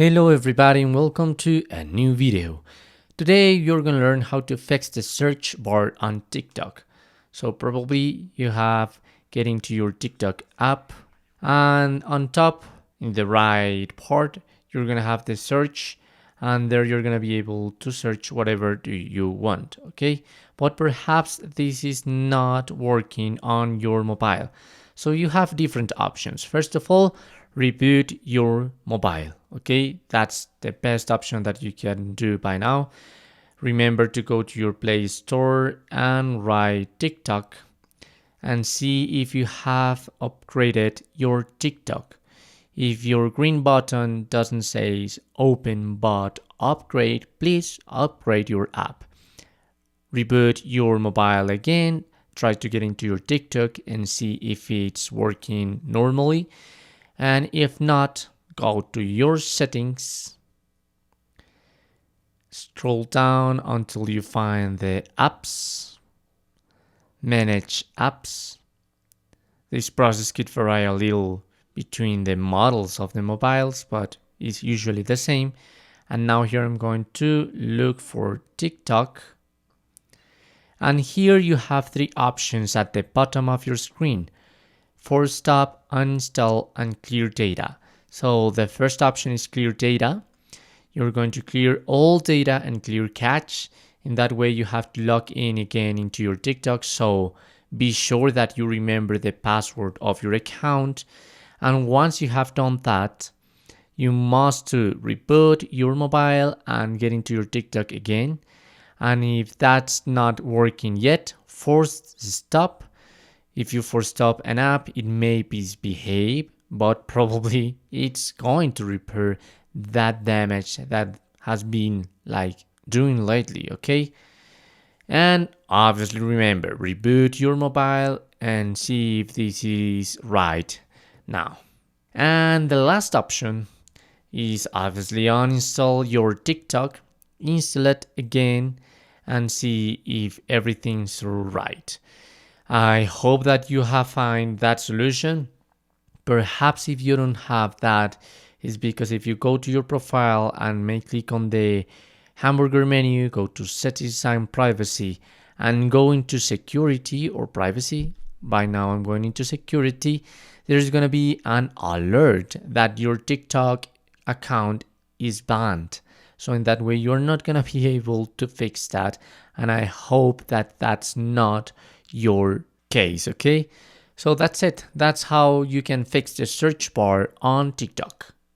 Hello everybody and welcome to a new video. Today you're going to learn how to fix the search bar on TikTok. So probably you have getting to your TikTok app, and on top in the right part you're going to have the search, and there you're going to be able to search whatever do you want, okay? But perhaps this is not working on your mobile. So you have different options. First of all, reboot your mobile, okay? That's the best option that you can do by now. Remember to go to your Play Store and write TikTok and see if you have upgraded your TikTok. If your green button doesn't say open but upgrade, please upgrade your app. Reboot your mobile again, try to get into your TikTok and see if it's working normally. And if not, go to your settings, scroll down until you find the apps, manage apps. This process could vary a little between the models of the mobiles, but it's usually the same. And now here I'm going to look for TikTok. And here you have three options at the bottom of your screen: force stop, uninstall, and clear data. So the first option is clear data. You're going to clear all data and clear cache. In that way you have to log in again into your TikTok, so be sure that you remember the password of your account. And once you have done that, you must reboot your mobile and get into your TikTok again. And if that's not working yet, force stop. If you force stop an app, it may misbehave, but probably it's going to repair that damage that has been doing lately, okay? And obviously remember, reboot your mobile and see if this is right now. And the last option is obviously uninstall your TikTok, install it again, and see if everything's right. I hope that you have found that solution. Perhaps if you don't have that, it's because if you go to your profile and may click on the hamburger menu, go to settings and privacy, and go into security or privacy. By now I'm going into security. There's going to be an alert that your TikTok account is banned. So in that way, you're not going to be able to fix that. And I hope that that's not your case, okay? So that's it. That's how you can fix the search bar on TikTok.